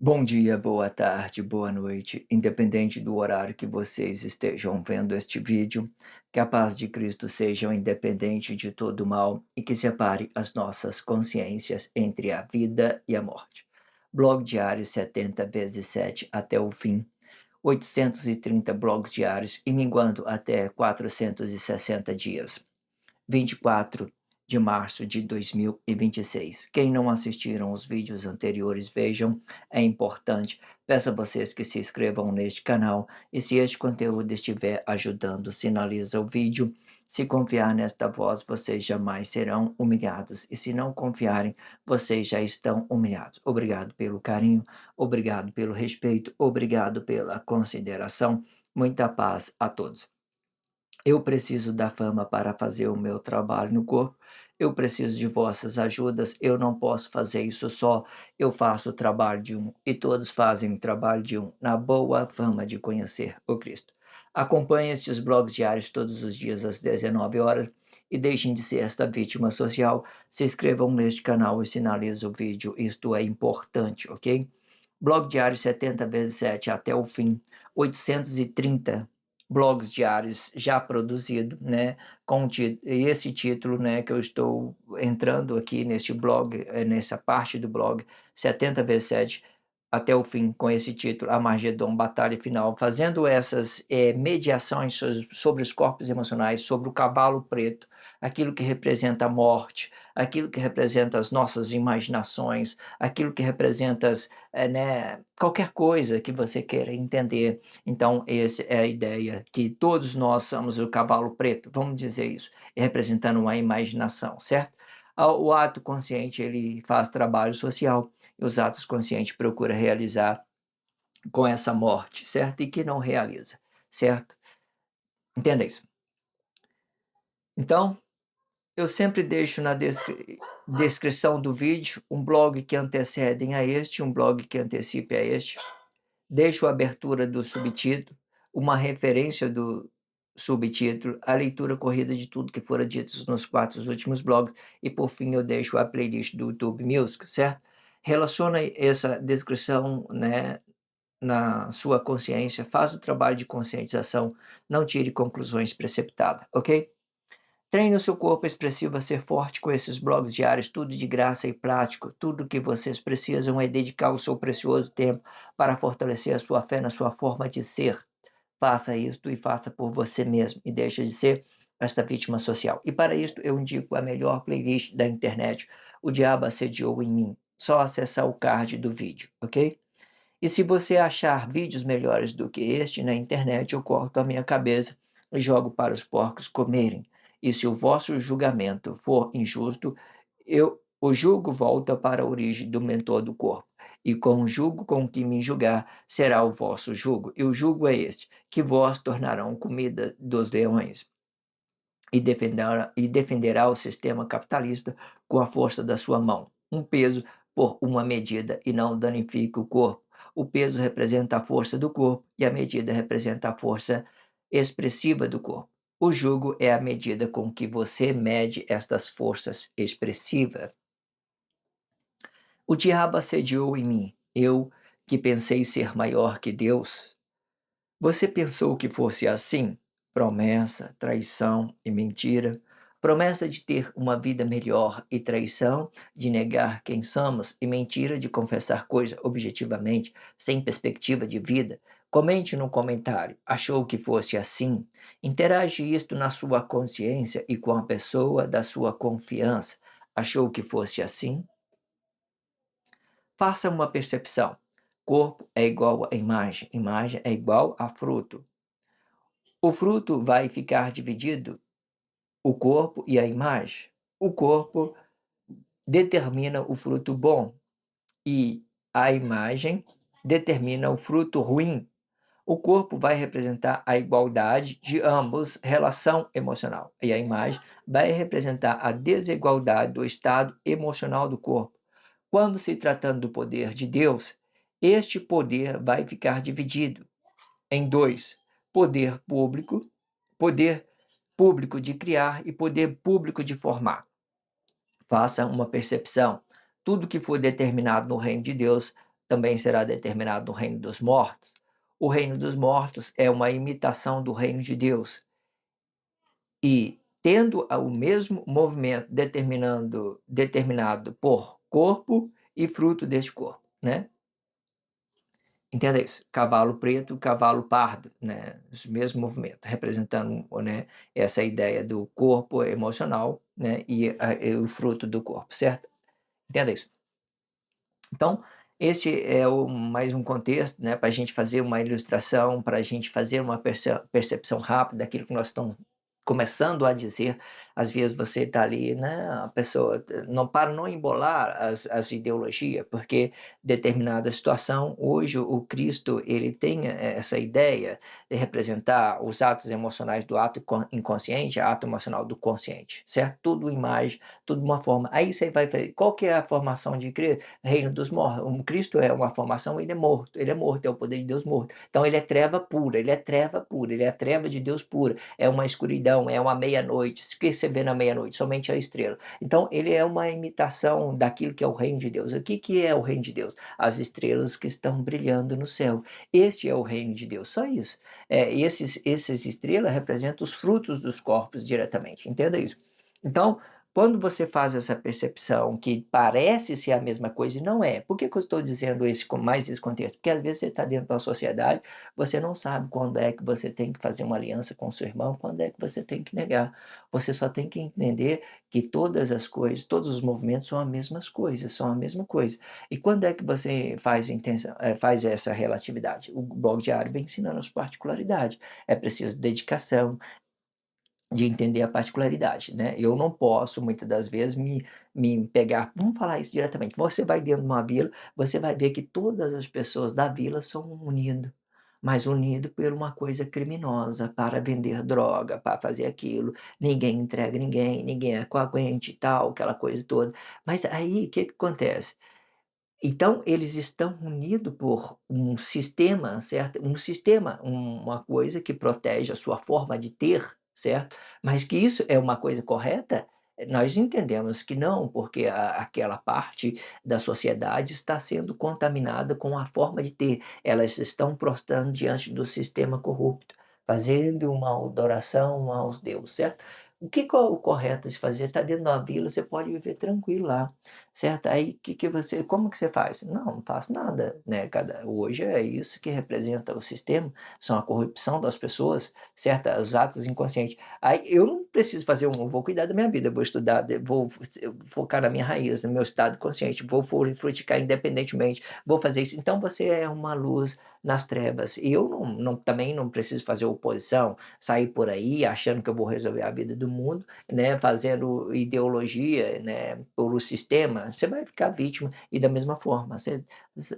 Bom dia, boa tarde, boa noite, independente do horário que vocês estejam vendo este vídeo, que a paz de Cristo seja independente de todo mal e que separe as nossas consciências entre a vida e a morte. Blog diário 70 vezes 7 até o fim, 830 blogs diários e minguando até 460 dias. 24 de março de 2026. Quem não assistiram os vídeos anteriores, vejam, é importante. Peço a vocês que se inscrevam neste canal e se este conteúdo estiver ajudando, sinaliza o vídeo. Se confiar nesta voz, vocês jamais serão humilhados e se não confiarem, vocês já estão humilhados. Obrigado pelo carinho, obrigado pelo respeito, obrigado pela consideração. Muita paz a todos. Eu preciso da fama para fazer o meu trabalho no corpo. Eu preciso de vossas ajudas. Eu não posso fazer isso só. Eu faço o trabalho de um e todos fazem o trabalho de um, na boa fama de conhecer o Cristo. Acompanhe estes blogs diários todos os dias às 19 horas e deixem de ser esta vítima social. Se inscrevam neste canal e sinalizem o vídeo. Isto é importante, ok? Blog diário 70 vezes 7 até o fim. 830 blogs diários já produzido, né, com esse título, né, que eu estou entrando aqui neste blog, nessa parte do blog 70 vezes 7 até o fim, com esse título, Armagedon, Batalha Final, fazendo essas mediações sobre os corpos emocionais, sobre o cavalo preto, aquilo que representa a morte, aquilo que representa as nossas imaginações, aquilo que representa né, qualquer coisa que você queira entender. Então, essa é a ideia, que todos nós somos o cavalo preto, vamos dizer isso, representando uma imaginação, certo? O ato consciente, ele faz trabalho social, e os atos conscientes procura realizar com essa morte, certo? E que não realiza, certo? Entenda isso. Então, eu sempre deixo na descrição do vídeo um blog que antecedem a este, um blog que antecipe a este. Deixo a abertura do subtítulo, uma referência do subtítulo, a leitura corrida de tudo que fora dito nos 4 últimos blogs e, por fim, eu deixo a playlist do YouTube Music, certo? Relaciona essa descrição, né, na sua consciência, faz o trabalho de conscientização, não tire conclusões precipitadas, ok? Treine o seu corpo expressivo a ser forte com esses blogs diários, tudo de graça e prático. Tudo que vocês precisam é dedicar o seu precioso tempo para fortalecer a sua fé na sua forma de ser. Faça isto e faça por você mesmo e deixe de ser esta vítima social. E para isto eu indico a melhor playlist da internet, O Diabo Assediou em Mim. Só acessar o card do vídeo, ok? E se você achar vídeos melhores do que este na internet, eu corto a minha cabeça e jogo para os porcos comerem. E se o vosso julgamento for injusto, o jugo volta para a origem do mentor do corpo. E com o jugo com que me julgar, será o vosso jugo. E o jugo é este, que vós tornarão comida dos leões. E defenderá o sistema capitalista com a força da sua mão. Um peso por uma medida e não danifica o corpo. O peso representa a força do corpo e a medida representa a força expressiva do corpo. O jugo é a medida com que você mede estas forças expressivas. O diabo assediou em mim, eu que pensei ser maior que Deus. Você pensou que fosse assim? Promessa, traição e mentira. Promessa de ter uma vida melhor e traição de negar quem somos e mentira de confessar coisa objetivamente, sem perspectiva de vida. Comente no comentário. Achou que fosse assim? Interage isto na sua consciência e com a pessoa da sua confiança. Achou que fosse assim? Faça uma percepção. Corpo é igual a imagem, imagem é igual a fruto. O fruto vai ficar dividido, o corpo e a imagem. O corpo determina o fruto bom e a imagem determina o fruto ruim. O corpo vai representar a igualdade de ambos, relação emocional, e a imagem vai representar a desigualdade do estado emocional do corpo. Quando se tratando do poder de Deus, este poder vai ficar dividido em dois: poder público de criar e poder público de formar. Faça uma percepção. Tudo que for determinado no reino de Deus também será determinado no reino dos mortos. O reino dos mortos é uma imitação do reino de Deus. E tendo o mesmo movimento determinado por corpo e fruto deste corpo, né? Entenda isso, cavalo preto, cavalo pardo, né, os mesmos movimentos, representando, né, essa ideia do corpo emocional, né, e o fruto do corpo, certo? Entenda isso. Então, esse é mais um contexto, né, para a gente fazer uma ilustração, para a gente fazer uma percepção rápida daquilo que nós estamos começando a dizer. Às vezes você está ali, né, a pessoa não para não embolar as ideologias, porque determinada situação, hoje o Cristo ele tem essa ideia de representar os atos emocionais do ato inconsciente, ato emocional do consciente, certo? Tudo imagem, tudo uma forma. Aí você vai ver, qual que é a formação de Cristo? Reino dos mortos. O Cristo é uma formação, ele é morto, é o poder de Deus morto. Então ele é treva pura, ele é treva pura, ele é a treva de Deus pura, é uma escuridão, é uma meia-noite. O que você vê na meia-noite? Somente a estrela. Então ele é uma imitação daquilo que é o reino de Deus. O que, que é o reino de Deus? As estrelas que estão brilhando no céu. Este é o reino de Deus, só isso. Esses estrelas representam os frutos dos corpos diretamente, entenda isso. Então, quando você faz essa percepção que parece ser a mesma coisa e não é, por que que eu estou dizendo esse com mais esse contexto? Porque às vezes você está dentro da sociedade, você não sabe quando é que você tem que fazer uma aliança com o seu irmão, quando é que você tem que negar. Você só tem que entender que todas as coisas, todos os movimentos são as mesmas coisas, são a mesma coisa. E quando é que você faz essa relatividade? O blog diário vem ensinando as particularidades. É preciso dedicação, de entender a particularidade, né. Eu não posso muitas das vezes me pegar, vamos falar isso diretamente, você vai dentro de uma vila, você vai ver que todas as pessoas da vila são unido, mas unido por uma coisa criminosa, para vender droga, para fazer aquilo, ninguém entrega ninguém, ninguém é coaguente e tal, aquela coisa toda. Mas aí o que que acontece? Então, eles estão unidos por um sistema, certo? Um sistema, uma coisa que protege a sua forma de ter, certo? Mas que isso é uma coisa correta? Nós entendemos que não, porque aquela parte da sociedade está sendo contaminada com a forma de ter. Elas estão prostrando diante do sistema corrupto, fazendo uma adoração aos deuses, certo? O que é o correto de se fazer? Está dentro da vila, você pode viver tranquilo lá. Certo? Aí que você como que você faz? Não faço nada, né, hoje é isso que representa o sistema, são a corrupção das pessoas, certo? Os atos inconscientes. Aí eu não preciso fazer eu vou cuidar da minha vida, eu vou estudar, eu focar na minha raiz, no meu estado consciente, vou frutificar independentemente, vou fazer isso. Então você é uma luz nas trevas. E eu também não preciso fazer oposição, sair por aí achando que eu vou resolver a vida do mundo, né, fazendo ideologia, né, pelo sistema, você vai ficar vítima e da mesma forma, você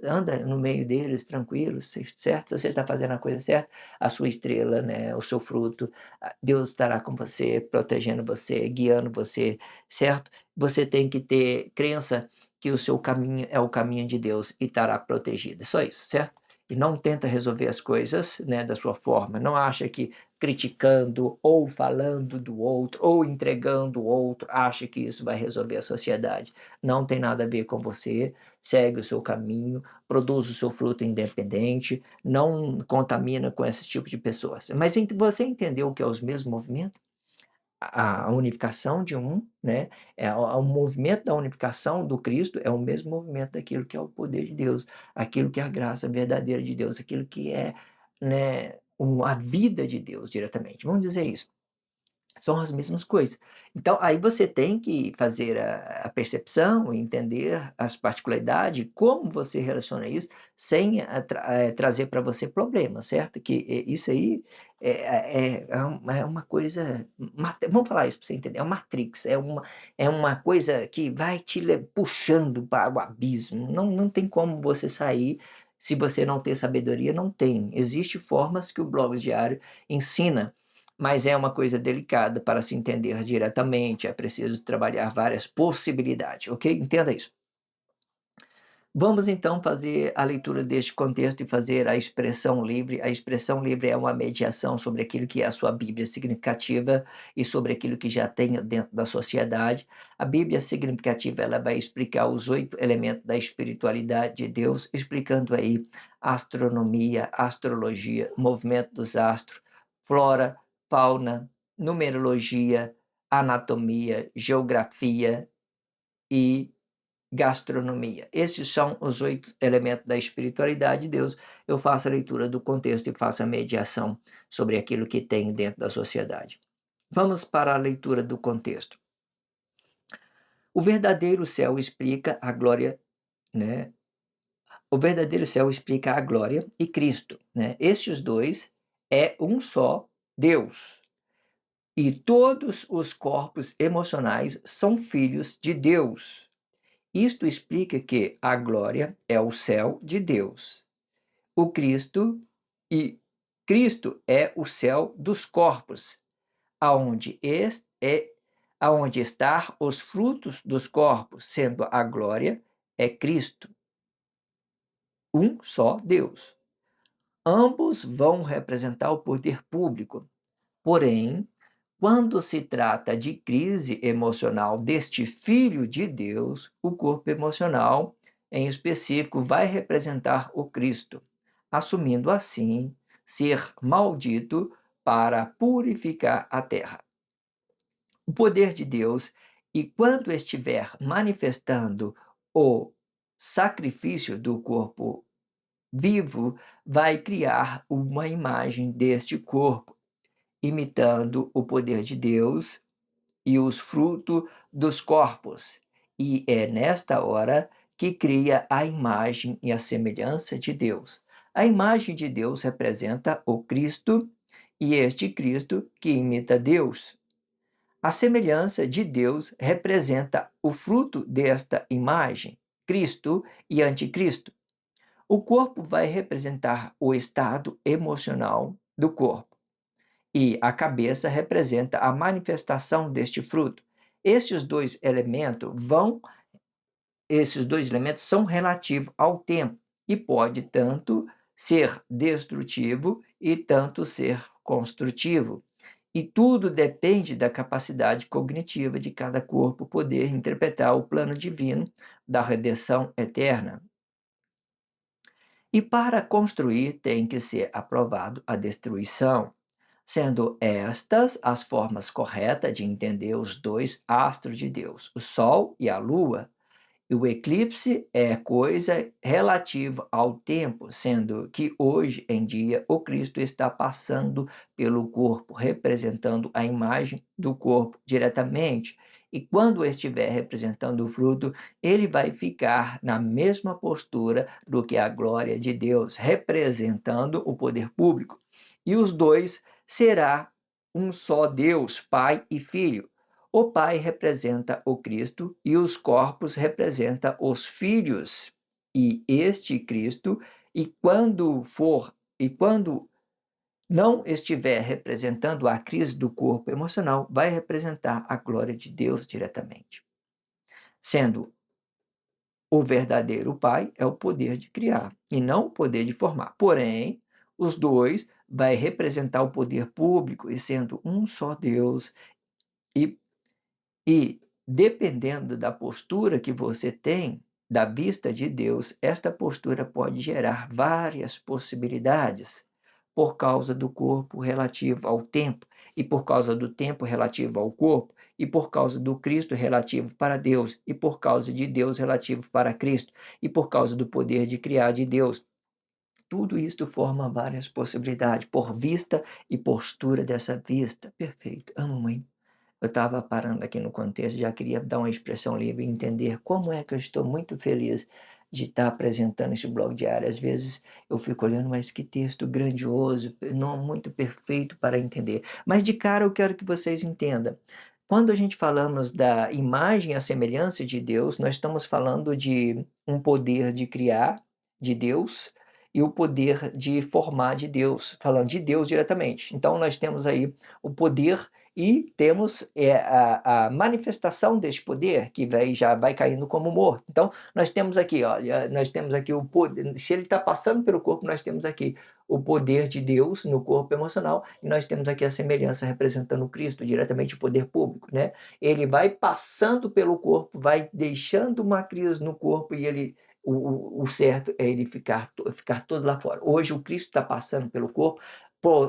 anda no meio deles tranquilo, certo? Se você está fazendo a coisa certa, a sua estrela, né, o seu fruto, Deus estará com você, protegendo você, guiando você, certo? Você tem que ter crença que o seu caminho é o caminho de Deus e estará protegido, só isso, certo? E não tenta resolver as coisas, né, da sua forma, não acha que criticando ou falando do outro ou entregando o outro, acha que isso vai resolver a sociedade. Não tem nada a ver com você, segue o seu caminho, produz o seu fruto independente, não contamina com esse tipo de pessoas. Mas você entendeu o que é os mesmos movimentos? A unificação de um, né, o movimento da unificação do Cristo é o mesmo movimento daquilo que é o poder de Deus, aquilo que é a graça verdadeira de Deus, aquilo que é, né, a vida de Deus diretamente, vamos dizer isso. São as mesmas coisas. Então, aí você tem que fazer a percepção, entender as particularidades, como você relaciona isso, sem trazer para você problemas, certo? Que isso aí é uma coisa vamos falar isso para você entender, é uma matrix, é uma coisa que vai te puxando para o abismo, não tem como você sair, se você não ter sabedoria, não tem. Existem formas que o blog diário ensina, mas é uma coisa delicada para se entender diretamente, é preciso trabalhar várias possibilidades, ok? Entenda isso. Vamos então fazer a leitura deste contexto e fazer a expressão livre. A expressão livre é uma mediação sobre aquilo que é a sua Bíblia significativa e sobre aquilo que já tem dentro da sociedade. A Bíblia significativa, ela vai explicar os 8 elementos da espiritualidade de Deus, explicando aí astronomia, astrologia, movimento dos astros, flora, fauna, numerologia, anatomia, geografia e gastronomia. Esses são os 8 elementos da espiritualidade de Deus. Eu faço a leitura do contexto e faço a mediação sobre aquilo que tem dentro da sociedade. Vamos para a leitura do contexto. O verdadeiro céu explica a glória, né? O verdadeiro céu explica a glória e Cristo, né? Estes dois é um só Deus. E todos os corpos emocionais são filhos de Deus. Isto explica que a glória é o céu de Deus. O Cristo e Cristo é o céu dos corpos, aonde aonde está os frutos dos corpos, sendo a glória é Cristo, um só Deus. Ambos vão representar o poder público. Porém, quando se trata de crise emocional deste Filho de Deus, o corpo emocional, em específico, vai representar o Cristo, assumindo assim ser maldito para purificar a terra. O poder de Deus, e quando estiver manifestando o sacrifício do corpo vivo, vai criar uma imagem deste corpo imitando o poder de Deus e os frutos dos corpos. E é nesta hora que cria a imagem e a semelhança de Deus. A imagem de Deus representa o Cristo e este Cristo que imita Deus. A semelhança de Deus representa o fruto desta imagem, Cristo e Anticristo. O corpo vai representar o estado emocional do corpo e a cabeça representa a manifestação deste fruto. Esses dois elementos esses dois elementos são relativos ao tempo e pode tanto ser destrutivo e tanto ser construtivo. E tudo depende da capacidade cognitiva de cada corpo poder interpretar o plano divino da redenção eterna. E para construir tem que ser aprovado a destruição, sendo estas as formas corretas de entender os dois astros de Deus, o Sol e a Lua. E o eclipse é coisa relativa ao tempo, sendo que hoje em dia o Cristo está passando pelo corpo, representando a imagem do corpo diretamente. E quando estiver representando o fruto, ele vai ficar na mesma postura do que a glória de Deus, representando o poder público. E os dois será um só Deus, Pai e Filho. O Pai representa o Cristo e os corpos representam os filhos. E este Cristo, e quando não estiver representando a crise do corpo emocional, vai representar a glória de Deus diretamente. Sendo o verdadeiro Pai é o poder de criar e não o poder de formar. Porém, os dois vai representar o poder público e sendo um só Deus e E, dependendo da postura que você tem, da vista de Deus, esta postura pode gerar várias possibilidades, por causa do corpo relativo ao tempo, e por causa do tempo relativo ao corpo, e por causa do Cristo relativo para Deus, e por causa de Deus relativo para Cristo, e por causa do poder de criar de Deus. Tudo isto forma várias possibilidades, por vista e postura dessa vista. Perfeito. Amo muito. Eu estava parando aqui no contexto, já queria dar uma expressão livre e entender como é que eu estou muito feliz de estar apresentando este blog diário. Às vezes eu fico olhando, mas que texto grandioso, não muito perfeito para entender. Mas de cara eu quero que vocês entendam. Quando a gente falamos da imagem e a semelhança de Deus, nós estamos falando de um poder de criar de Deus e o poder de formar de Deus, falando de Deus diretamente. Então nós temos aí o poder e temos a manifestação deste poder, que já vai caindo como morto. Então, nós temos aqui, olha, nós temos aqui o poder, se ele está passando pelo corpo, nós temos aqui o poder de Deus no corpo emocional, e nós temos aqui a semelhança representando Cristo, diretamente o poder público, né? Ele vai passando pelo corpo, vai deixando uma crise no corpo e ele o certo é ele ficar todo lá fora. Hoje o Cristo está passando pelo corpo,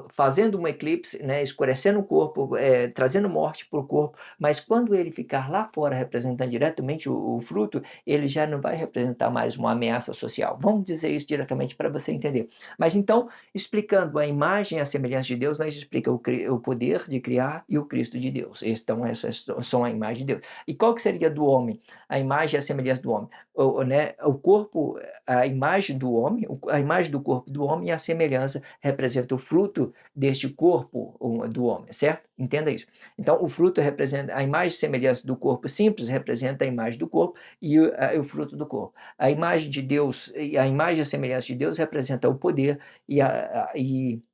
fazendo um eclipse, né, escurecendo o corpo, trazendo morte para o corpo, mas quando ele ficar lá fora representando diretamente o fruto, ele já não vai representar mais uma ameaça social. Vamos dizer isso diretamente para você entender. Mas então, explicando a imagem e a semelhança de Deus, nós explicamos o poder de criar e o Cristo de Deus. Então, essas são a imagem de Deus. E qual que seria do homem? A imagem e a semelhança do homem. O corpo, a imagem do homem, a imagem do corpo do homem e a semelhança representa o fruto deste corpo do homem, certo? Entenda isso. Então, o fruto representa a imagem e semelhança do corpo simples, representa a imagem do corpo e o fruto do corpo. A imagem de Deus, a imagem e a semelhança de Deus representa o poder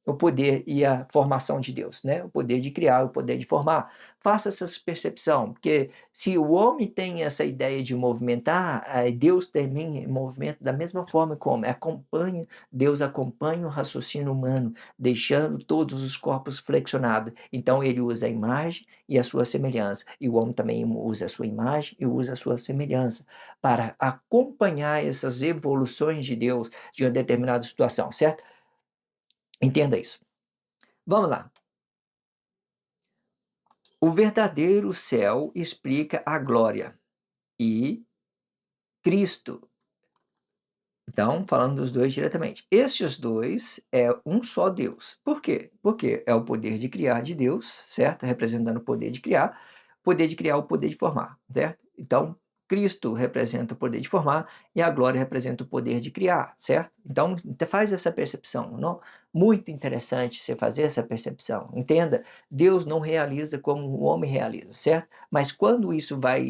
o poder e a formação de Deus, né? O poder de criar, o poder de formar. Faça essa percepção, porque se o homem tem essa ideia de movimentar, Deus também movimenta da mesma forma como Deus acompanha o raciocínio humano, deixando todos os corpos flexionados. Então ele usa a imagem e a sua semelhança, e o homem também usa a sua imagem e usa a sua semelhança para acompanhar essas evoluções de Deus de uma determinada situação, certo? Entenda isso. Vamos lá. O verdadeiro céu explica a glória e Cristo. Então, falando dos dois diretamente. Estes dois é um só Deus. Por quê? Porque é o poder de criar de Deus, certo? Representando o poder de criar, o poder de formar, certo? Então, Cristo representa o poder de formar e a glória representa o poder de criar, certo? Então, faz essa percepção, não? Muito interessante você fazer essa percepção. Entenda, Deus não realiza como o homem realiza, certo? Mas quando isso vai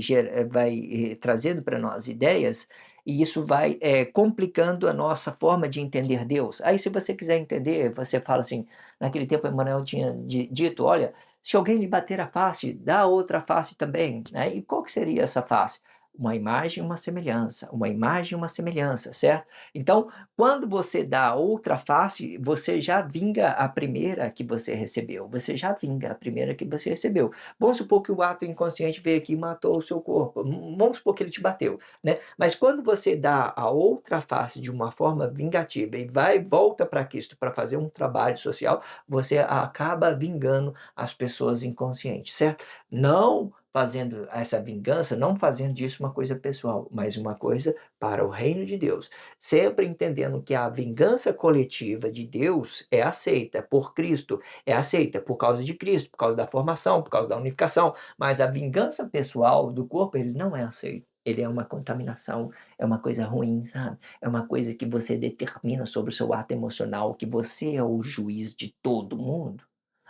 trazendo para nós ideias, e isso vai complicando a nossa forma de entender Deus. Aí, se você quiser entender, você fala assim, naquele tempo Emmanuel tinha dito, olha, se alguém lhe bater a face, dá outra face também. Né? E qual que seria essa face? Uma imagem e uma semelhança, uma imagem e uma semelhança, certo? Então, quando você dá outra face, você já vinga a primeira que você recebeu, você já vinga a primeira que você recebeu. Vamos supor que o ato inconsciente veio aqui e matou o seu corpo, vamos supor que ele te bateu, né? Mas quando você dá a outra face de uma forma vingativa e volta para Cristo para fazer um trabalho social, você acaba vingando as pessoas inconscientes, certo? Não fazendo essa vingança, não fazendo disso uma coisa pessoal, mas uma coisa para o reino de Deus. Sempre entendendo que a vingança coletiva de Deus é aceita por Cristo, é aceita por causa de Cristo, por causa da formação, por causa da unificação, mas a vingança pessoal do corpo, ele não é aceito. Ele é uma contaminação, é uma coisa ruim, sabe? É uma coisa que você determina sobre o seu ato emocional, que você é o juiz de todo mundo.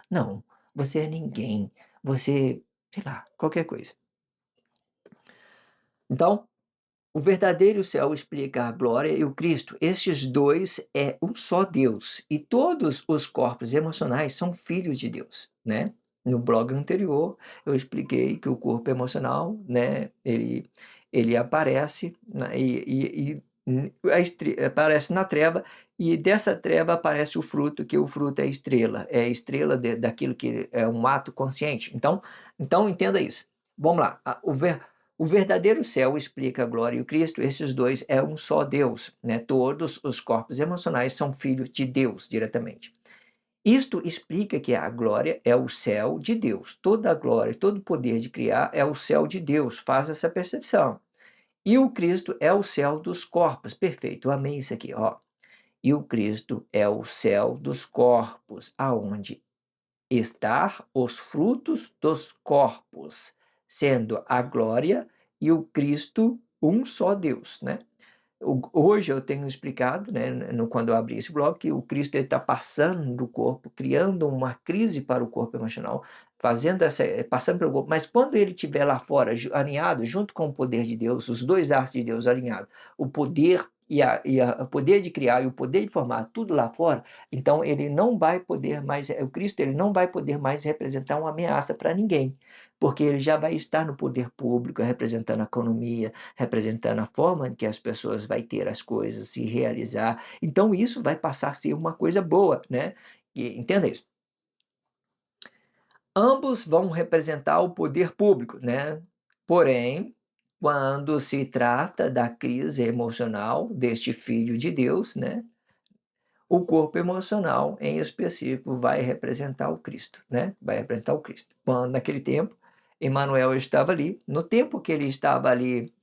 Não, você é ninguém. Você, sei lá, qualquer coisa. Então, o verdadeiro céu explica a glória e o Cristo. Estes dois é um só Deus. E todos os corpos emocionais são filhos de Deus, né? No blog anterior, eu expliquei que o corpo emocional, né, ele aparece aparece na treva, e dessa treva aparece o fruto, que o fruto é a estrela daquilo que é um ato consciente. Então entenda isso. Vamos lá. O verdadeiro céu explica a glória e o Cristo, esses dois é um só Deus, né? Todos os corpos emocionais são filhos de Deus diretamente. Isto explica que a glória é o céu de Deus. Toda a glória, todo o poder de criar é o céu de Deus. Faz essa percepção. E o Cristo é o céu dos corpos. Perfeito, eu amei isso aqui, ó. E o Cristo é o céu dos corpos, aonde estar os frutos dos corpos, sendo a glória e o Cristo um só Deus, né? Hoje eu tenho explicado, né, quando eu abri esse blog, que o Cristo está passando do corpo, criando uma crise para o corpo emocional, passando pelo corpo, mas quando ele estiver lá fora, alinhado, junto com o poder de Deus, os dois arcos de Deus alinhados, o poder o poder de criar e o poder de formar tudo lá fora, então ele não vai poder mais, o Cristo ele não vai poder mais representar uma ameaça para ninguém, porque ele já vai estar no poder público, representando a economia, representando a forma em que as pessoas vai ter as coisas, se realizar. Então isso vai passar a ser uma coisa boa, né? E, entenda isso. Ambos vão representar o poder público, né? Porém, quando se trata da crise emocional deste filho de Deus, né? O corpo emocional, em específico, vai representar o Cristo, né? Vai representar o Cristo. Quando naquele tempo, Emanuel estava ali, no tempo que ele estava ali,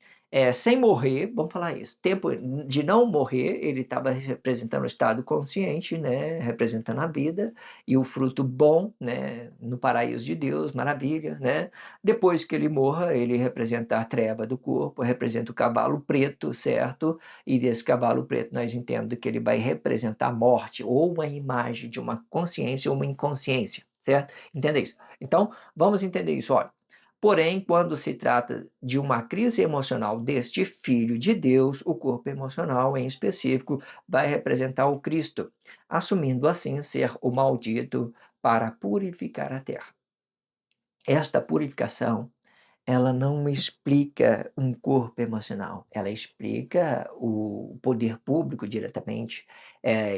sem morrer, vamos falar isso, tempo de não morrer, ele estava representando o estado consciente, né? Representando a vida e o fruto bom, né? No paraíso de Deus, maravilha, né? Depois que ele morra, ele representa a treva do corpo, representa o cavalo preto, certo? E desse cavalo preto nós entendemos que ele vai representar a morte, ou uma imagem de uma consciência ou uma inconsciência, certo? Entenda isso. Então, vamos entender isso, olha. Porém, quando se trata de uma crise emocional deste filho de Deus, o corpo emocional em específico vai representar o Cristo, assumindo assim ser o maldito para purificar a terra. Esta purificação ela não explica um corpo emocional, ela explica o poder público diretamente,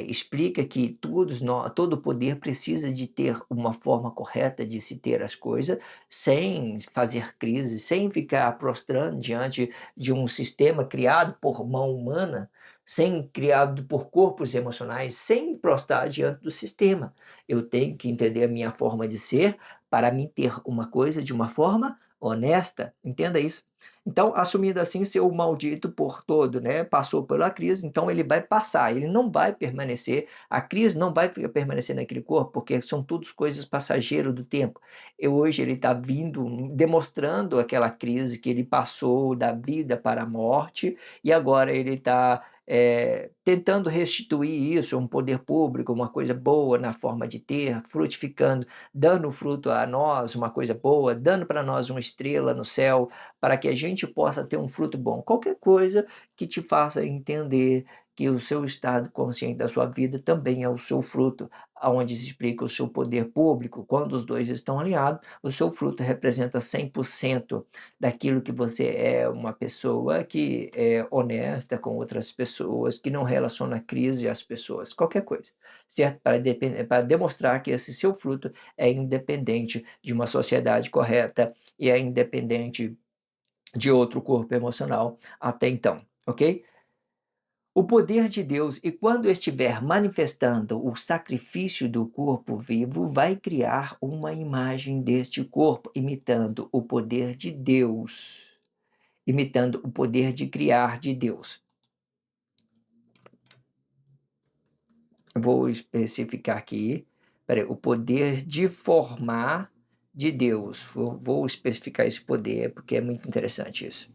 explica que todo poder precisa de ter uma forma correta de se ter as coisas, sem fazer crise, sem ficar prostrando diante de um sistema criado por mão humana, sem criado por corpos emocionais, sem prostrar diante do sistema. Eu tenho que entender a minha forma de ser para me ter uma coisa de uma forma honesta, entenda isso. Então, assumindo assim ser o maldito por todo, né? Passou pela crise, então ele vai passar, ele não vai permanecer, a crise não vai permanecer naquele corpo, porque são todas coisas passageiras do tempo. E hoje ele está vindo, demonstrando aquela crise que ele passou da vida para a morte, e agora ele está tentando restituir isso, um poder público, uma coisa boa na forma de ter, frutificando, dando fruto a nós, uma coisa boa, dando para nós uma estrela no céu, para que a gente possa ter um fruto bom. Qualquer coisa que te faça entender que o seu estado consciente da sua vida também é o seu fruto, aonde se explica o seu poder público, quando os dois estão alinhados, o seu fruto representa 100% daquilo que você é, uma pessoa que é honesta com outras pessoas, que não relaciona crise às pessoas, qualquer coisa, certo? Para demonstrar que esse seu fruto é independente de uma sociedade correta e é independente de outro corpo emocional até então, ok? O poder de Deus, e quando estiver manifestando o sacrifício do corpo vivo, vai criar uma imagem deste corpo, imitando o poder de Deus, imitando o poder de criar de Deus. Vou especificar aqui, peraí, o poder de formar de Deus. Vou especificar esse poder, porque é muito interessante isso.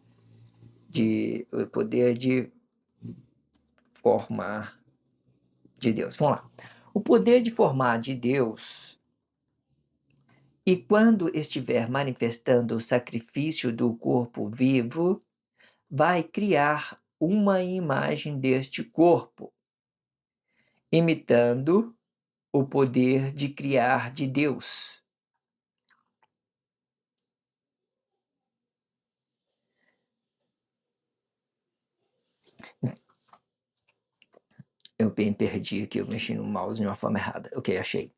O poder de formar de Deus. Vamos lá. O poder de formar de Deus, e quando estiver manifestando o sacrifício do corpo vivo, vai criar uma imagem deste corpo, imitando o poder de criar de Deus. Eu me perdi aqui, eu mexi no mouse de uma forma errada. Ok, achei.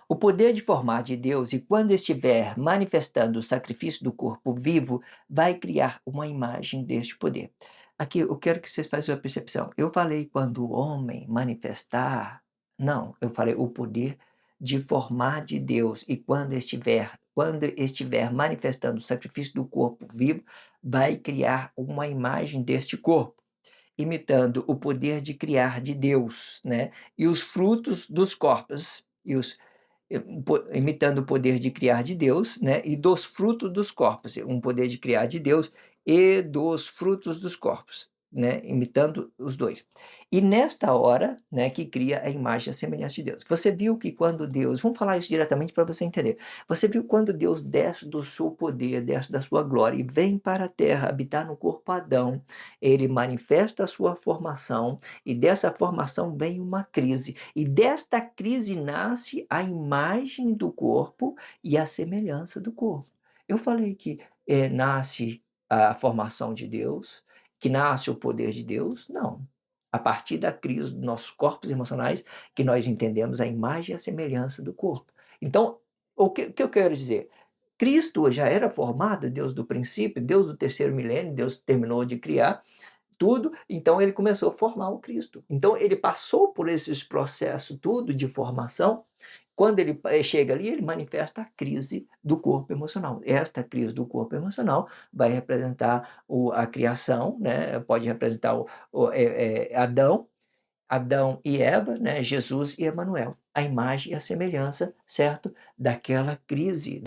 O poder de formar de Deus, e quando estiver manifestando o sacrifício do corpo vivo, vai criar uma imagem deste poder. Aqui eu quero que vocês façam a percepção. Eu falei quando o homem manifestar, não, eu falei o poder de formar de Deus, e quando estiver manifestando o sacrifício do corpo vivo, vai criar uma imagem deste corpo, imitando o poder de criar de Deus, né? E os frutos dos corpos, imitando o poder de criar de Deus, né? E dos frutos dos corpos, um poder de criar de Deus e dos frutos dos corpos. né, imitando os 2. E nesta hora, né, que cria a imagem e a semelhança de Deus. Você viu que quando Deus, vamos falar isso diretamente para você entender. Você viu quando Deus desce do seu poder, desce da sua glória e vem para a terra habitar no corpo Adão, ele manifesta a sua formação e dessa formação vem uma crise. E desta crise nasce a imagem do corpo e a semelhança do corpo. Eu falei que nasce a formação de Deus, que nasce o poder de Deus? Não. A partir da crise dos nossos corpos emocionais, que nós entendemos a imagem e a semelhança do corpo. Então, o que eu quero dizer? Cristo já era formado, Deus do princípio, Deus do terceiro milênio, Deus terminou de criar tudo, então ele começou a formar o Cristo. Então ele passou por esses processos tudo de formação. Quando ele chega ali, ele manifesta a crise do corpo emocional. Esta crise do corpo emocional vai representar a criação, né? Pode representar Adão, Adão e Eva, né, Jesus e Emanuel, a imagem e a semelhança, certo? Daquela crise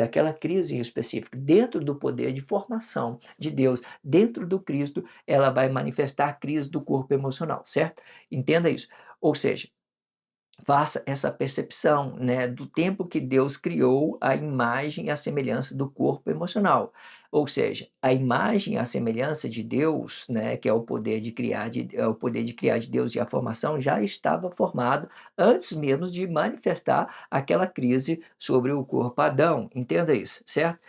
em específico, dentro do poder de formação de Deus, dentro do Cristo, ela vai manifestar a crise do corpo emocional, certo? Entenda isso. Ou seja, faça essa percepção, né, do tempo que Deus criou a imagem e a semelhança do corpo emocional. Ou seja, a imagem e a semelhança de Deus, né, que é o poder de criar é o poder de criar de Deus e a formação já estava formado antes mesmo de manifestar aquela crise sobre o corpo Adão. Entenda isso, certo?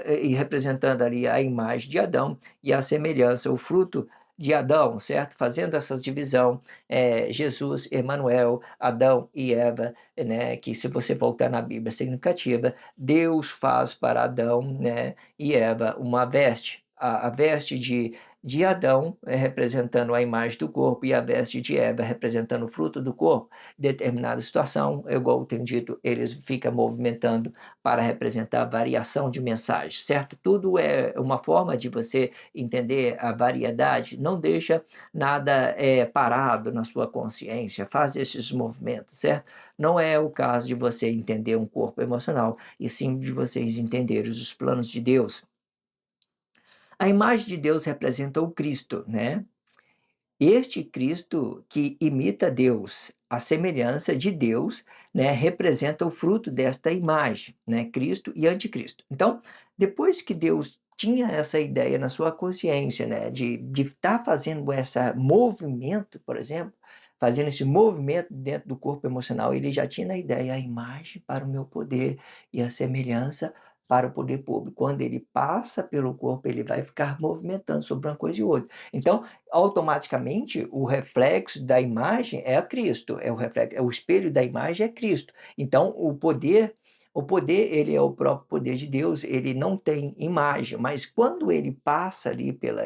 E representando ali a imagem de Adão e a semelhança, o fruto de Adão, certo? Fazendo essa divisão, Jesus, Emanuel, Adão e Eva, né? Que se você voltar na Bíblia significativa, Deus faz para Adão, né, e Eva uma veste. A veste de Adão representando a imagem do corpo e a veste de Eva representando o fruto do corpo. Determinada situação, igual eu tenho dito, eles ficam movimentando para representar a variação de mensagem, certo? Tudo é uma forma de você entender a variedade, não deixa nada parado na sua consciência, faz esses movimentos, certo? Não é o caso de você entender um corpo emocional, e sim de vocês entenderem os planos de Deus. A imagem de Deus representa o Cristo, né? Este Cristo que imita Deus, a semelhança de Deus, né, representa o fruto desta imagem, né, Cristo e anticristo. Então, depois que Deus tinha essa ideia na sua consciência, né, de estar fazendo esse movimento, por exemplo, fazendo esse movimento dentro do corpo emocional, ele já tinha na ideia a imagem para o meu poder e a semelhança para o poder público. Quando ele passa pelo corpo, ele vai ficar movimentando sobre uma coisa e outra. Então, automaticamente o reflexo da imagem é a Cristo, é o reflexo, é o espelho da imagem é Cristo. Então o poder ele é o próprio poder de Deus, ele não tem imagem, mas quando ele passa ali pela,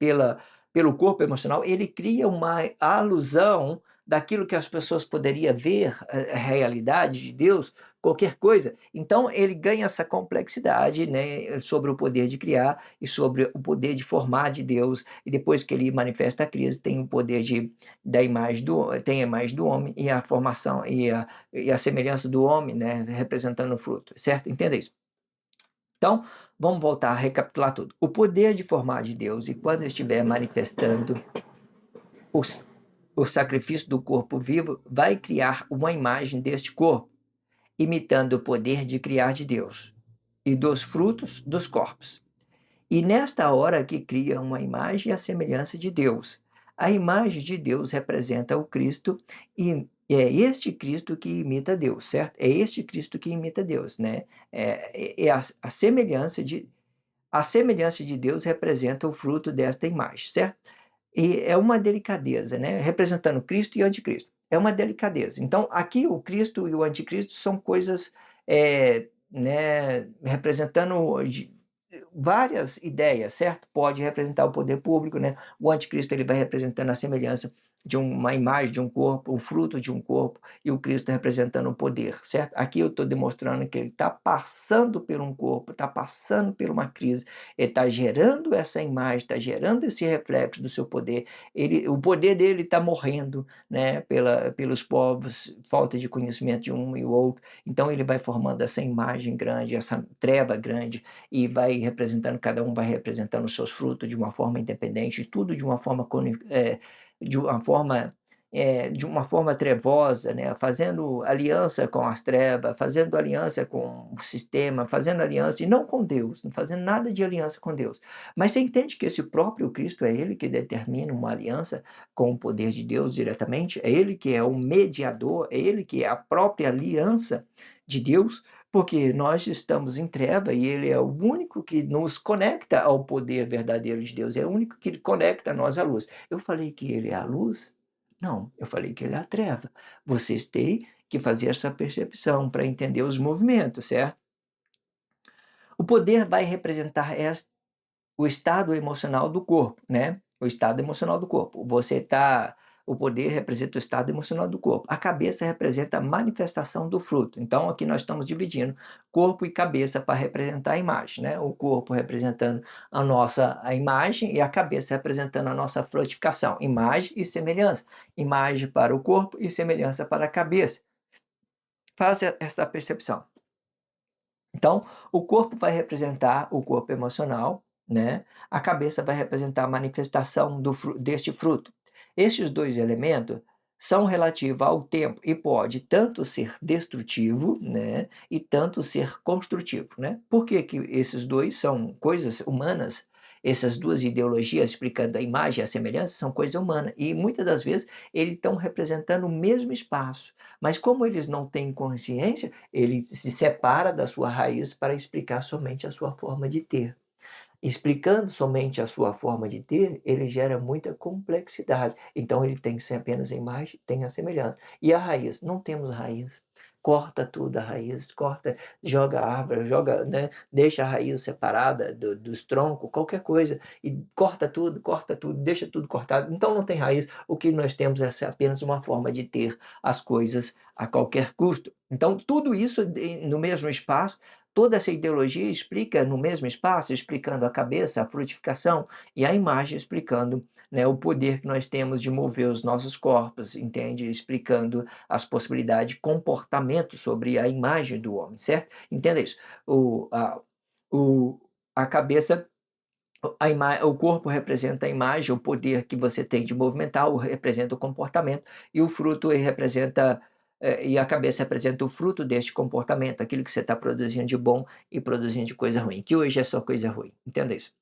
pela, pelo corpo emocional, ele cria uma alusão daquilo que as pessoas poderiam ver, a realidade de Deus, qualquer coisa. Então ele ganha essa complexidade, né, sobre o poder de criar e sobre o poder de formar de Deus, e depois que ele manifesta a crise, tem o poder da imagem tem a imagem do homem e a formação e a semelhança do homem, né, representando o fruto, certo? Entenda isso. Então, vamos voltar a recapitular tudo. O poder de formar de Deus, e quando estiver manifestando os, o sacrifício do corpo vivo, vai criar uma imagem deste corpo, imitando o poder de criar de Deus e dos frutos dos corpos. E nesta hora que cria uma imagem e a semelhança de Deus. A imagem de Deus representa o Cristo e é este Cristo que imita Deus, certo? É este Cristo que imita Deus, né? A semelhança de Deus representa o fruto desta imagem, certo? E é uma delicadeza, né? Representando Cristo e anticristo. É uma delicadeza. Então, aqui o Cristo e o anticristo são coisas, né, representando várias ideias, certo? Pode representar o poder público, né? O anticristo ele vai representando a semelhança de uma imagem de um corpo, o fruto de um corpo, e o Cristo representando o poder, certo? Aqui eu estou demonstrando que ele está passando por um corpo, está passando por uma crise, ele está gerando essa imagem, está gerando esse reflexo do seu poder. O poder dele está morrendo, né, pelos povos, falta de conhecimento de um e o outro. Então ele vai formando essa imagem grande, essa treva grande, e vai representando, cada um vai representando os seus frutos de uma forma independente, tudo de uma forma de uma forma de uma forma trevosa, né, fazendo aliança com as trevas, fazendo aliança com o sistema, fazendo aliança e não com Deus, não fazendo nada de aliança com Deus. Mas você entende que esse próprio Cristo é ele que determina uma aliança com o poder de Deus diretamente? É ele que é o mediador, é ele que é a própria aliança de Deus, porque nós estamos em treva e ele é o único que nos conecta ao poder verdadeiro de Deus, é o único que conecta nós à luz. Eu falei que ele é a luz? Não, eu falei que ele é a treva. Vocês têm que fazer essa percepção para entender os movimentos, certo? O poder vai representar o estado emocional do corpo, né? O estado emocional do corpo. O poder representa o estado emocional do corpo. A cabeça representa a manifestação do fruto. Então, aqui nós estamos dividindo corpo e cabeça para representar a imagem, né? O corpo representando a imagem e a cabeça representando a nossa frutificação. Imagem e semelhança. Imagem para o corpo e semelhança para a cabeça. Faça essa percepção. Então, o corpo vai representar o corpo emocional, né? A cabeça vai representar a manifestação deste fruto. Estes dois elementos são relativos ao tempo e pode tanto ser destrutivo, né, e tanto ser construtivo, né? Por que que esses dois são coisas humanas? Essas duas ideologias explicando a imagem e a semelhança são coisa humana e muitas das vezes eles estão representando o mesmo espaço, mas como eles não têm consciência, ele se separa da sua raiz para explicar somente a sua forma de ter. Explicando somente a sua forma de ter, ele gera muita complexidade. Então ele tem que ser apenas a imagem, tem a semelhança. E a raiz? Não temos raiz. Corta tudo a raiz, corta, joga a árvore, joga, né, deixa a raiz separada dos troncos, qualquer coisa, e corta tudo, deixa tudo cortado. Então não tem raiz. O que nós temos é apenas uma forma de ter as coisas a qualquer custo. Então tudo isso no mesmo espaço. Toda essa ideologia explica no mesmo espaço, explicando a cabeça, a frutificação, e a imagem explicando, né, o poder que nós temos de mover os nossos corpos, entende? Explicando as possibilidades de comportamento sobre a imagem do homem, certo? Entenda isso. O, a cabeça, o corpo representa a imagem, o poder que você tem de movimentar, representa o comportamento, e o fruto representa, e a cabeça representa o fruto deste comportamento, aquilo que você está produzindo de bom e produzindo de coisa ruim, que hoje é só coisa ruim, entenda isso.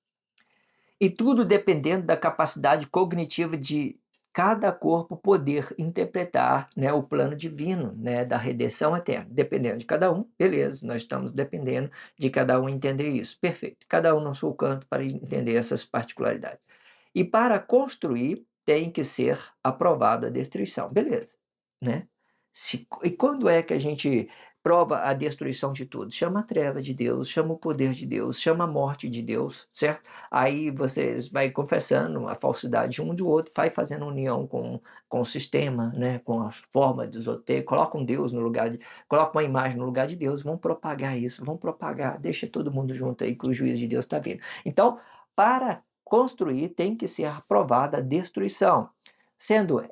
E tudo dependendo da capacidade cognitiva de cada corpo poder interpretar, né, o plano divino, né, da redenção eterna. Dependendo de cada um, beleza, nós estamos dependendo de cada um entender isso. Perfeito. Cada um no seu canto para entender essas particularidades. E para construir, tem que ser aprovada a destruição. Beleza, né? E quando é que a gente prova a destruição de tudo? Chama a treva de Deus, chama o poder de Deus, chama a morte de Deus, certo? Aí vocês vai confessando a falsidade de um do outro, vai fazendo união com o sistema, né? Com a forma de outros, coloca um Deus no lugar de, coloca uma imagem no lugar de Deus, vão propagar isso, vão propagar, deixa todo mundo junto aí que o juízo de Deus está vindo. Então, para construir tem que ser aprovada a destruição, sendo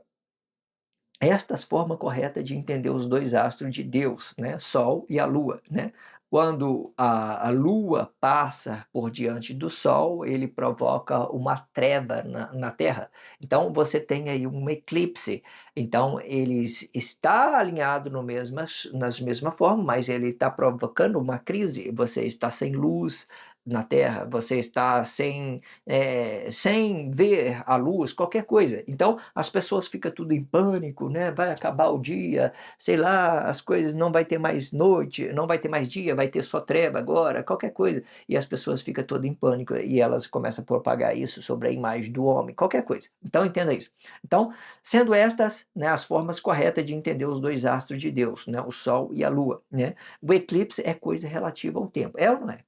estas forma correta de entender os dois astros de Deus, né? Sol e a Lua, né? Quando a Lua passa por diante do Sol, ele provoca uma treva na Terra. Então você tem aí um eclipse. Então ele está alinhado no nas mesma forma, mas ele está provocando uma crise. Você está sem luz na Terra, você está sem ver a luz, qualquer coisa. Então, as pessoas ficam tudo em pânico, né? Vai acabar o dia, sei lá, as coisas não vai ter mais noite, não vai ter mais dia, vai ter só treva agora, qualquer coisa. E as pessoas ficam todas em pânico e elas começam a propagar isso sobre a imagem do homem, qualquer coisa. Então, entenda isso. Então, sendo estas, né, as formas corretas de entender os dois astros de Deus, né, o Sol e a Lua, né? O eclipse é coisa relativa ao tempo, é ou não é?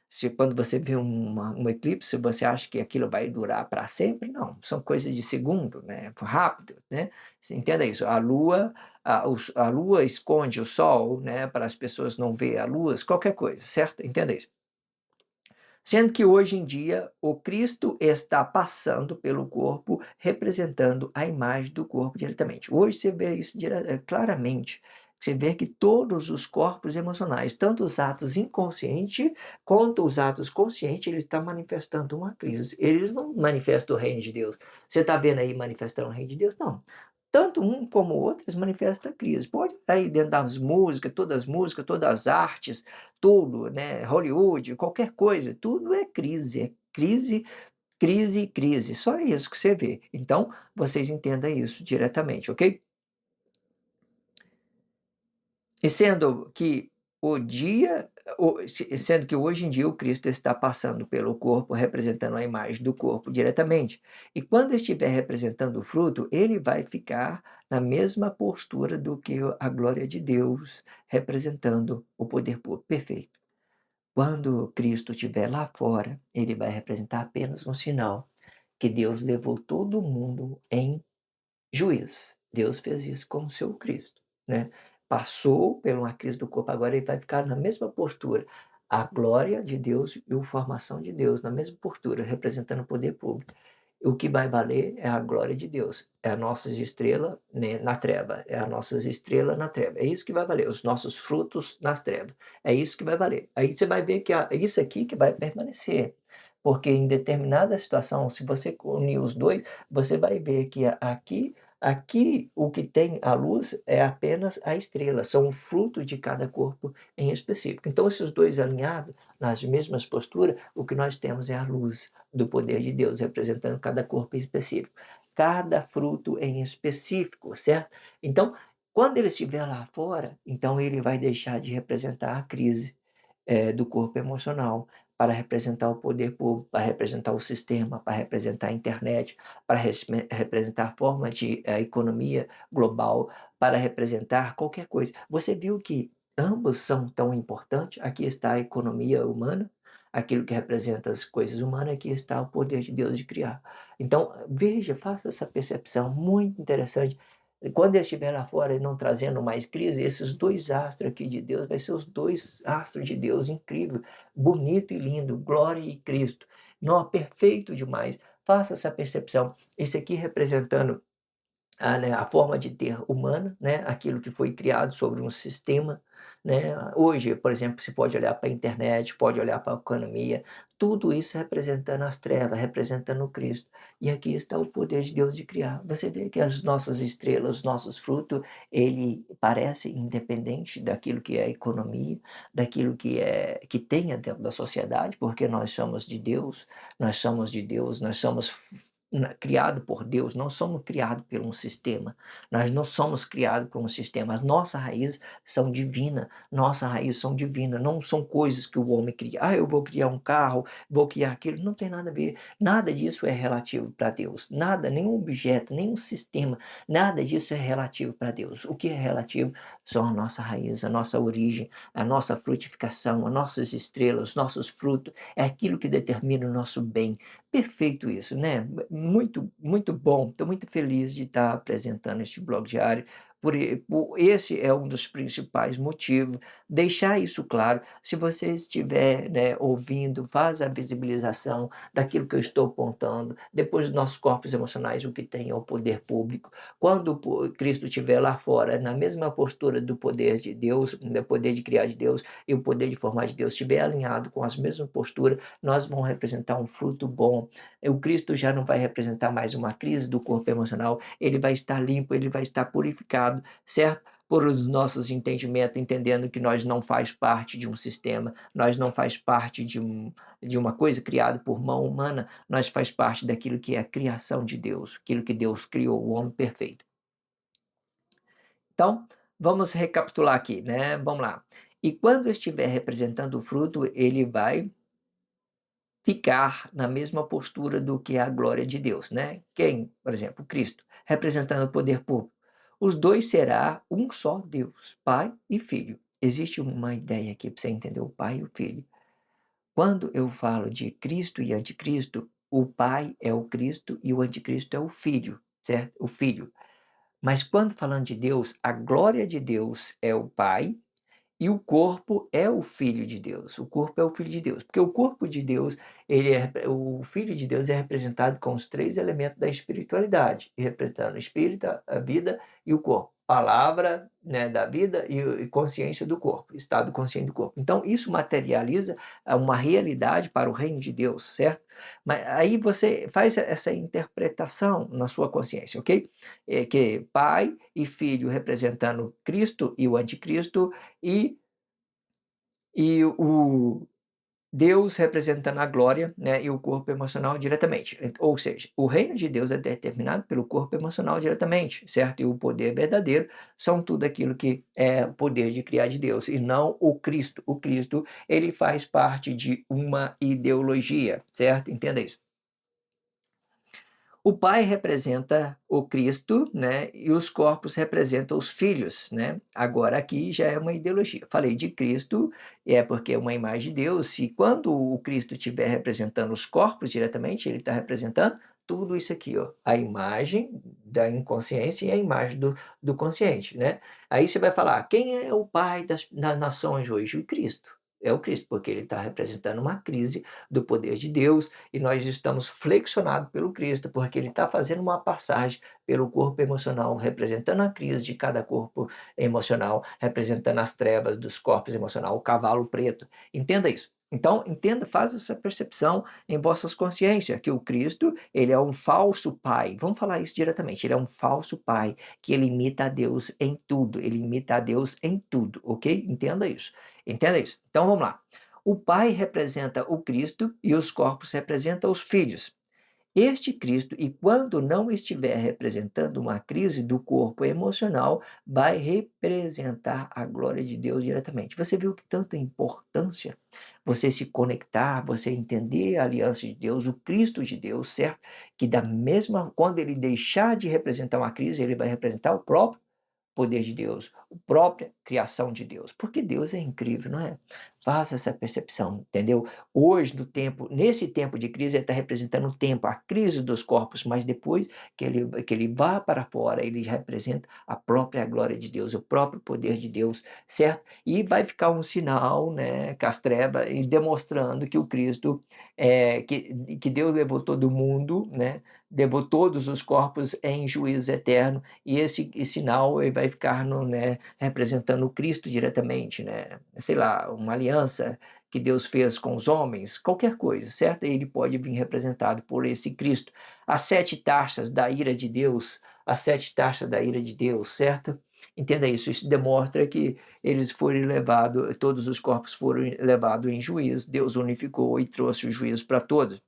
Se quando você vê um eclipse, você acha que aquilo vai durar para sempre? Não, são coisas de segundo, né, rápido, né. Você entenda isso, a lua esconde o sol, né, para as pessoas não ver a lua, qualquer coisa, certo? Entenda isso. Sendo que hoje em dia o Cristo está passando pelo corpo, representando a imagem do corpo diretamente. Hoje você vê isso claramente. Você vê que todos os corpos emocionais, tanto os atos inconscientes quanto os atos conscientes, ele está manifestando uma crise. Eles não manifestam o reino de Deus. Você está vendo aí manifestando o reino de Deus? Não. Tanto um como o outro, eles manifestam a crise. Pode estar aí dentro das músicas, todas as artes, tudo, né, Hollywood, qualquer coisa, tudo é crise, crise, crise, só isso que você vê. Então, vocês entendam isso diretamente, ok? E sendo que o dia sendo que hoje em dia o Cristo está passando pelo corpo, representando a imagem do corpo diretamente. E quando estiver representando o fruto, ele vai ficar na mesma postura do que a glória de Deus, representando o poder público. Perfeito. Quando Cristo estiver lá fora, ele vai representar apenas um sinal, que Deus levou todo mundo em juízo. Deus fez isso com o seu Cristo, né. Passou por uma crise do corpo, agora ele vai ficar na mesma postura. A glória de Deus e a formação de Deus na mesma postura, representando o poder público. O que vai valer é a glória de Deus, é a nossas estrela, né, na treva, é as nossas estrelas na treva, é isso que vai valer, os nossos frutos nas trevas, é isso que vai valer. Aí você vai ver que é isso aqui que vai permanecer, porque em determinada situação, se você unir os 2, você vai ver que aqui o que tem a luz é apenas a estrela, são o fruto de cada corpo em específico. Então esses 2 alinhados, nas mesmas posturas, o que nós temos é a luz do poder de Deus, representando cada corpo em específico, cada fruto em específico, certo? Então, quando ele estiver lá fora, então ele vai deixar de representar a crise, do corpo emocional, para representar o poder público, para representar o sistema, para representar a internet, para representar a forma de economia global, para representar qualquer coisa. Você viu que ambos são tão importantes? Aqui está a economia humana, aquilo que representa as coisas humanas, aqui está o poder de Deus de criar. Então, veja, faça essa percepção muito interessante. E quando ele estiver lá fora e não trazendo mais crise, esses 2 astros aqui de Deus, vai ser os 2 astros de Deus incrível, bonito e lindo, glória e Cristo. Nó, perfeito demais. Faça essa percepção. Esse aqui representando a forma de ter humana, né, aquilo que foi criado sobre um sistema, né. Hoje, por exemplo, você pode olhar para a internet, pode olhar para a economia, tudo isso representando as trevas, representando o Cristo. E aqui está o poder de Deus de criar. Você vê que as nossas estrelas, os nossos frutos, ele parece independente daquilo que é a economia, daquilo que tenha dentro da sociedade, porque nós somos de Deus, nós somos criado por Deus, não somos criados por um sistema, nós não somos criados por um sistema, as nossas raízes são divinas, nossas raízes são divinas, não são coisas que o homem cria. Ah, eu vou criar um carro, vou criar aquilo, não tem nada a ver, nada disso é relativo para Deus, nada, nenhum objeto, nenhum sistema, nada disso é relativo para Deus. O que é relativo são a nossa raiz, a nossa origem, a nossa frutificação, as nossas estrelas, os nossos frutos, é aquilo que determina o nosso bem. Perfeito isso, né? Muito, muito bom. Estou muito feliz de estar apresentando este blog diário. Esse é um dos principais motivos. Deixar isso claro. Se você estiver, né, ouvindo, faz a visibilização daquilo que eu estou apontando. Depois dos nossos corpos emocionais, o que tem é o poder público. Quando Cristo estiver lá fora, na mesma postura do poder de Deus, do poder de criar de Deus e o poder de formar de Deus, estiver alinhado com as mesmas posturas, nós vamos representar um fruto bom. O Cristo já não vai representar mais uma crise do corpo emocional, ele vai estar limpo, ele vai estar purificado, certo? Por os nossos entendimentos, entendendo que nós não faz parte de um sistema, nós não faz parte de uma coisa criada por mão humana, nós faz parte daquilo que é a criação de Deus, aquilo que Deus criou, o homem perfeito. Então, vamos recapitular aqui, né? Vamos lá. E quando estiver representando o fruto, ele vai ficar na mesma postura do que a glória de Deus, né. Quem? Por exemplo, Cristo, representando o poder público. Os 2 será um só Deus, Pai e Filho. Existe uma ideia aqui para você entender o Pai e o Filho. Quando eu falo de Cristo e anticristo, o Pai é o Cristo e o anticristo é o Filho, certo? O Filho. Mas quando falando de Deus, a glória de Deus é o Pai e o corpo é o Filho de Deus. O corpo é o Filho de Deus, porque o corpo de Deus, ele é o Filho de Deus é representado com os 3 elementos da espiritualidade, e representando o espírito, a vida e o corpo. Palavra, né, da vida e consciência do corpo, estado consciente do corpo. Então isso materializa uma realidade para o reino de Deus, certo? Mas aí você faz essa interpretação na sua consciência, ok? Que Pai e Filho representando Cristo e o anticristo, e o Deus representando a glória, né, e o corpo emocional diretamente. Ou seja, o reino de Deus é determinado pelo corpo emocional diretamente, certo? E o poder verdadeiro são tudo aquilo que é o poder de criar de Deus, e não o Cristo. O Cristo, ele faz parte de uma ideologia, certo? Entenda isso. O pai representa o Cristo, né, e os corpos representam os filhos, né. Agora aqui já é uma ideologia. Falei de Cristo, é porque é uma imagem de Deus, e quando o Cristo estiver representando os corpos diretamente, ele está representando tudo isso aqui, ó, a imagem da inconsciência e a imagem do consciente, né. Aí você vai falar: "Quem é o pai das nações hoje?" O Cristo. É o Cristo, porque ele está representando uma crise do poder de Deus, e nós estamos flexionados pelo Cristo, porque ele está fazendo uma passagem pelo corpo emocional, representando a crise de cada corpo emocional, representando as trevas dos corpos emocionais, o cavalo preto. Entenda isso. Então, entenda, faça essa percepção em vossas consciências, que o Cristo, ele é um falso pai. Vamos falar isso diretamente. Ele é um falso pai, que ele imita a Deus em tudo. Ele imita a Deus em tudo, ok? Entenda isso. Entenda isso. Então, vamos lá. O Pai representa o Cristo e os corpos representam os filhos. Este Cristo, e quando não estiver representando uma crise do corpo emocional, vai representar a glória de Deus diretamente. Você viu que tanta importância você se conectar, você entender a aliança de Deus, o Cristo de Deus, certo? Que da mesma, quando ele deixar de representar uma crise, ele vai representar o próprio poder de Deus, a própria criação de Deus, porque Deus é incrível, não é? Faça essa percepção, entendeu? Hoje, no tempo, nesse tempo de crise, ele está representando um tempo, a crise dos corpos, mas depois que ele vá para fora, ele representa a própria glória de Deus, o próprio poder de Deus, certo? E vai ficar um sinal, né, com as trevas, e demonstrando que o Cristo, que Deus levou todo mundo, né, levou todos os corpos em juízo eterno, e esse sinal ele vai ficar no, né, representando o Cristo diretamente, né, sei lá, uma aliança que Deus fez com os homens, qualquer coisa, certo? Ele pode vir representado por esse Cristo. As 7 taxas da ira de Deus, as 7 taxas da ira de Deus, certo? Entenda isso, isso demonstra que eles foram levados, todos os corpos foram levados em juízo, Deus unificou e trouxe o juízo para todos.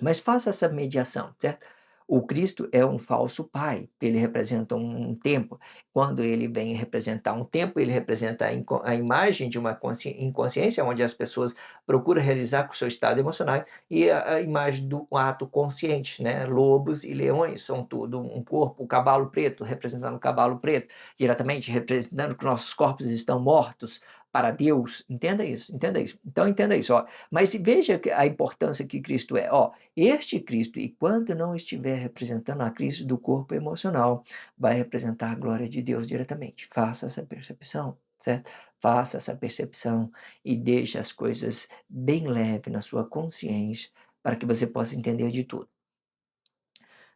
Mas faça essa mediação, certo? O Cristo é um falso pai, ele representa um tempo. Quando ele vem representar um tempo, ele representa a imagem de uma inconsciência, onde as pessoas procuram realizar com o seu estado emocional, e a imagem do ato consciente, né? Lobos e leões são tudo um corpo, o cavalo preto, representando o cavalo preto, diretamente representando que nossos corpos estão mortos para Deus. Entenda isso, entenda isso. Então entenda isso, ó. Mas veja a importância que Cristo é, ó. Este Cristo, e quando não estiver representando a crise do corpo emocional, vai representar a glória de Deus diretamente. Faça essa percepção, certo? Faça essa percepção e deixe as coisas bem leve na sua consciência, para que você possa entender de tudo.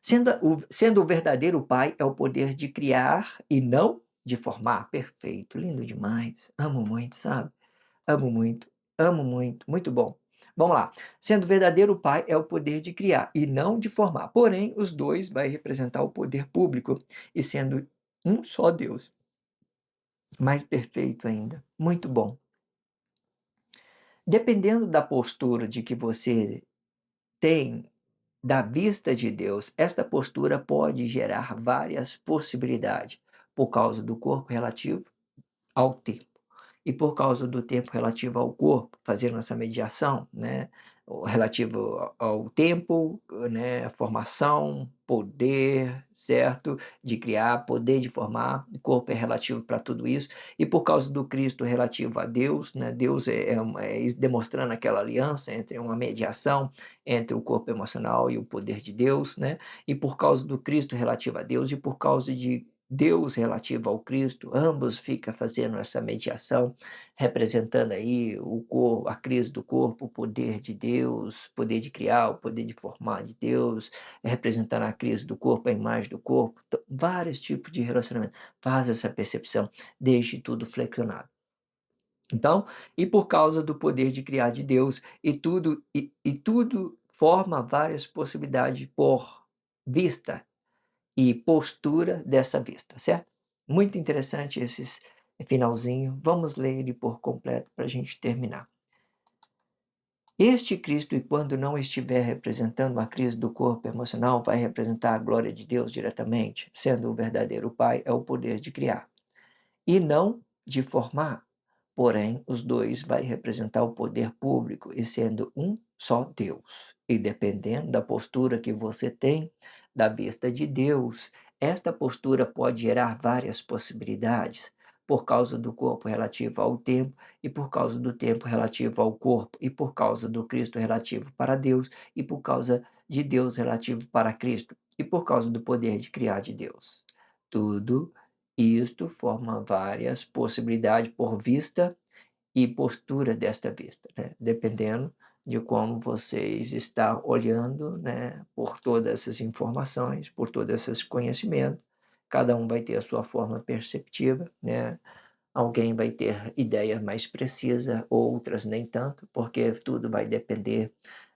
Sendo o verdadeiro Pai é o poder de criar e não de formar. Perfeito, lindo demais. Amo muito, sabe? Amo muito, muito bom. Vamos lá. Sendo verdadeiro pai é o poder de criar e não de formar. Porém, os dois vai representar o poder público e sendo um só Deus. Mais perfeito ainda. Muito bom. Dependendo da postura de que você tem da vista de Deus, esta postura pode gerar várias possibilidades por causa do corpo relativo ao tempo. e por causa do tempo relativo ao corpo, fazendo essa mediação, né, o relativo ao tempo, né, formação, poder, certo, de criar, poder de formar, o corpo é relativo para tudo isso, e por causa do Cristo relativo a Deus, né, Deus demonstrando aquela aliança entre uma mediação entre o corpo emocional e o poder de Deus, né, e por causa do Cristo relativo a Deus e por causa de Deus relativo ao Cristo, ambos fica fazendo essa mediação, representando aí a crise do corpo, o poder de Deus, o poder de criar, o poder de formar de Deus, representando a crise do corpo, a imagem do corpo, então, vários tipos de relacionamento, faz essa percepção, deixe tudo flexionado. Então, e por causa do poder de criar de Deus, e tudo forma várias possibilidades por vista e postura dessa vista, certo? Muito interessante esses finalzinho. Vamos ler ele por completo para a gente terminar. Este Cristo, e quando não estiver representando a crise do corpo emocional, vai representar a glória de Deus diretamente, sendo o verdadeiro Pai, é o poder de criar e não de formar. Porém, os dois vai representar o poder público e sendo um só Deus. E dependendo da postura que você tem da vista de Deus, esta postura pode gerar várias possibilidades, por causa do corpo relativo ao tempo, e por causa do tempo relativo ao corpo, e por causa do Cristo relativo para Deus, e por causa de Deus relativo para Cristo, e por causa do poder de criar de Deus. Tudo isto forma várias possibilidades por vista e postura desta vista, né, dependendo de como vocês estão olhando, né, por todas essas informações, por todos esses conhecimentos, cada um vai ter a sua forma perceptiva, né, alguém vai ter ideia mais precisa, outras nem tanto, porque tudo vai depender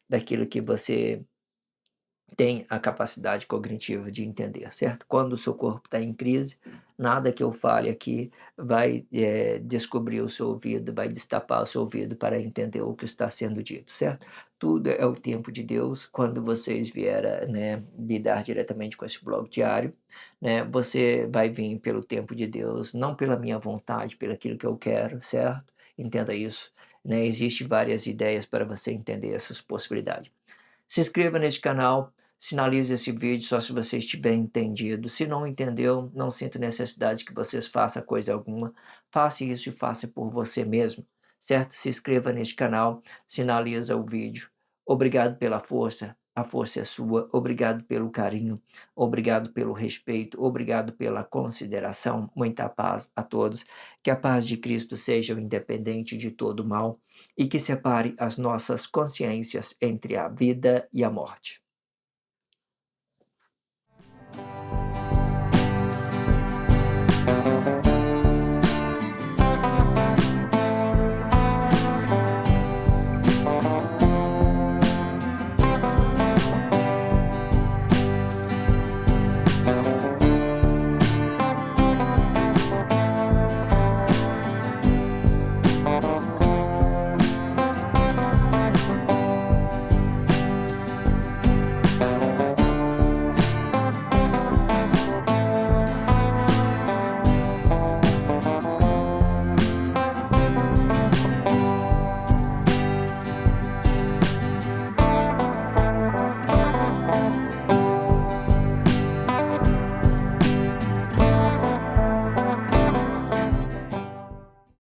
daquilo que você tem a capacidade cognitiva de entender, certo? Quando o seu corpo está em crise, nada que eu fale aqui vai descobrir o seu ouvido, vai destapar o seu ouvido para entender o que está sendo dito, certo? Tudo é o tempo de Deus. Quando vocês vierem, né, lidar diretamente com esse blog diário, né, você vai vir pelo tempo de Deus, não pela minha vontade, pelo aquilo que eu quero, certo? Entenda isso, né? Existem várias ideias para você entender essas possibilidades. Se inscreva neste canal, sinalize esse vídeo só se você estiver entendido. Se não entendeu, não sinto necessidade que vocês façam coisa alguma. Faça isso e faça por você mesmo, certo? Se inscreva neste canal, sinaliza o vídeo. Obrigado pela força, a força é sua. Obrigado pelo carinho, obrigado pelo respeito, obrigado pela consideração. Muita paz a todos. Que a paz de Cristo seja o independente de todo mal e que separe as nossas consciências entre a vida e a morte.